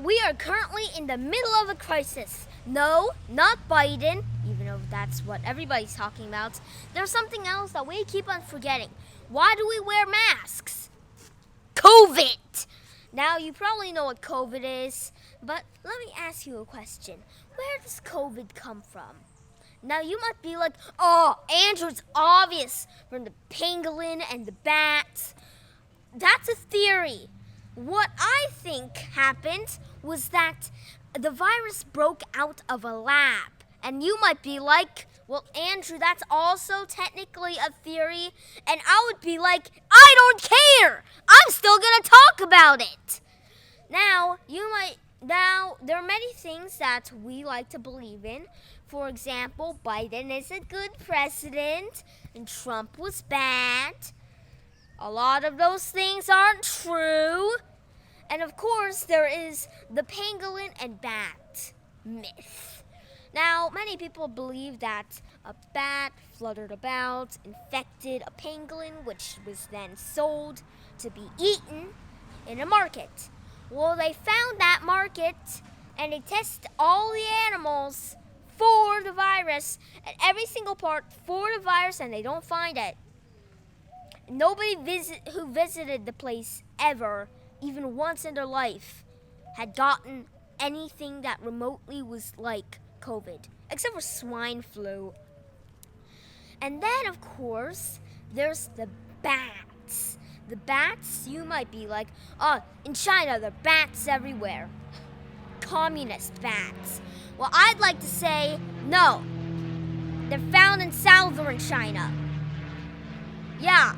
We are currently in the middle of a crisis. No, not Biden, even though that's what everybody's talking about. There's something else that we keep on forgetting. Why do we wear masks? COVID! Now, you probably know what COVID is, but let me ask you a question. Where does COVID come from? Now, you might be like, oh, Andrew, it's obvious from the pangolin and the bats. That's a theory. What I think happened was that the virus broke out of a lab. And you might be like, well, Andrew, that's also technically a theory. And I would be like, I don't care. I'm still going to talk about it. Now, there are many things that we like to believe in. For example, Biden is a good president and Trump was bad. A lot of those things aren't true. And of course, there is the pangolin and bat myth. Now, many people believe that a bat fluttered about, infected a pangolin, which was then sold to be eaten in a market. Well, they found that market and they tested all the animals for the virus and every single part for the virus, and they don't find it. Nobody who visited the place ever, even once in their life, had gotten anything that remotely was like COVID, except for swine flu. And then, of course, there's the bats. The bats, you might be like, oh, in China, there are bats everywhere. Communist bats. Well, I'd like to say, no. They're found in southern China. Yeah.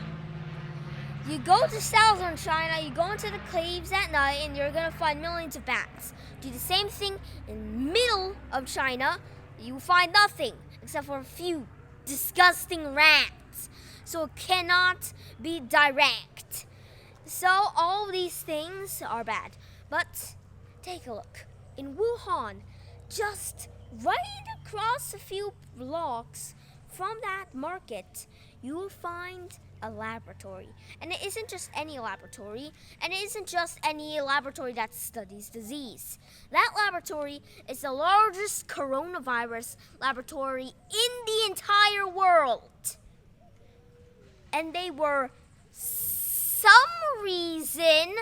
You go to southern China, you go into the caves at night, and you're going to find millions of bats. Do the same thing in the middle of China, you find nothing, except for a few disgusting rats. So it cannot be direct. So all these things are bad. But take a look. In Wuhan, just right across a few blocks from that market, you will find a laboratory. And it isn't just any laboratory, and it isn't just any laboratory that studies disease. That laboratory is the largest coronavirus laboratory in the entire world. And they were, some reason,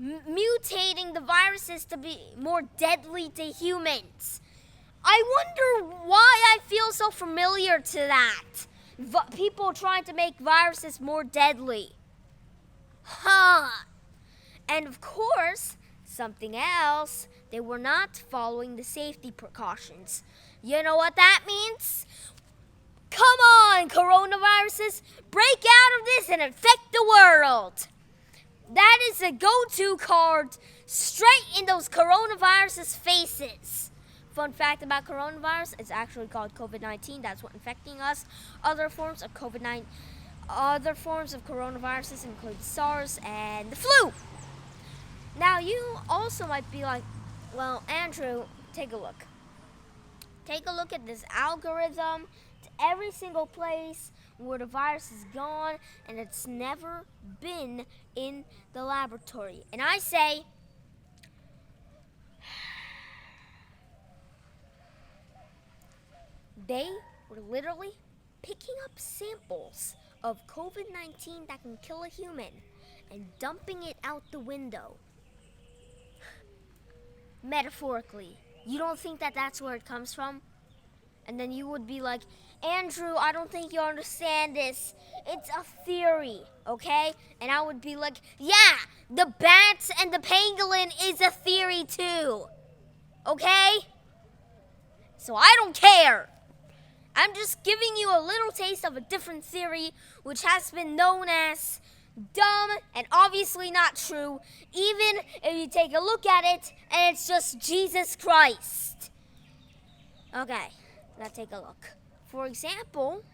mutating the viruses to be more deadly to humans. I wonder why I feel so familiar to that. People trying to make viruses more deadly. And of course, something else, they were not following the safety precautions. You know what that means? Come on, coronaviruses, break out of this and infect the world. That is a go-to card straight in those coronaviruses' faces. Fun fact about coronavirus, it's actually called COVID-19. That's what infecting us. Other forms of coronaviruses include SARS and the flu. Now, you also might be like, well, Andrew, take a look. Take a look at this algorithm to every single place where the virus is gone and it's never been in the laboratory. And I say, they were literally picking up samples of COVID-19 that can kill a human and dumping it out the window. Metaphorically. You don't think that that's where it comes from? And then you would be like, Andrew, I don't think you understand this. It's a theory, okay? And I would be like, yeah, the bats and the pangolin is a theory too, okay? So I don't care. I'm just giving you a little taste of a different theory, which has been known as dumb and obviously not true, even if you take a look at it and it's just Jesus Christ. Okay, now take a look. For example,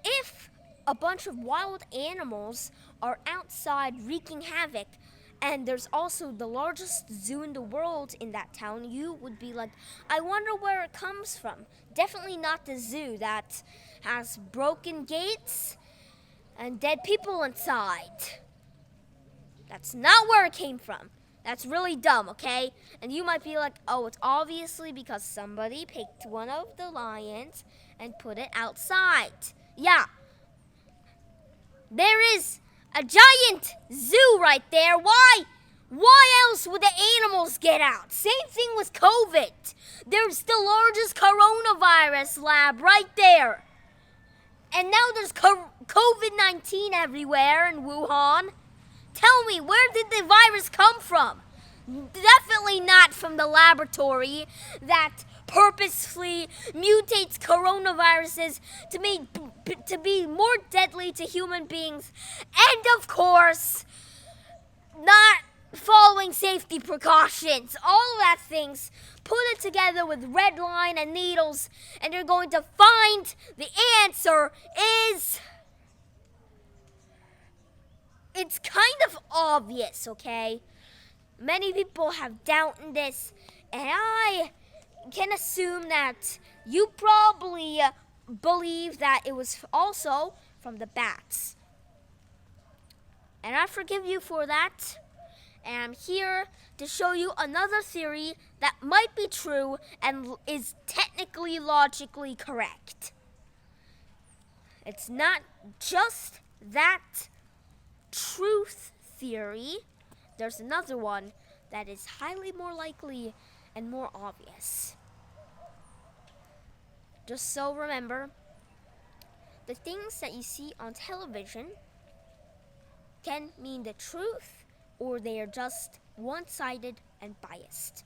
if a bunch of wild animals are outside wreaking havoc, and there's also the largest zoo in the world in that town, you would be like, I wonder where it comes from. Definitely not the zoo that has broken gates and dead people inside. That's not where it came from. That's really dumb, okay? And you might be like, oh, it's obviously because somebody picked one of the lions and put it outside. Yeah. There is a giant zoo right there. Why? Why else would the animals get out? Same thing with COVID. There's the largest coronavirus lab right there. And now there's COVID-19 everywhere in Wuhan. Tell me, where did the virus come from? Definitely not from the laboratory that purposefully mutates coronaviruses to be more deadly to human beings. And of course, not following safety precautions. All of that things, put it together with red line and needles, and you're going to find the answer is... It's kind of obvious, okay? Many people have doubt in this, and I can assume that you probably believe that it was also from the bats. And I forgive you for that. And I'm here to show you another theory that might be true and is technically logically correct. It's not just that truth theory. There's another one that is highly more likely and more obvious. Just so remember, the things that you see on television can mean the truth, or they are just one-sided and biased.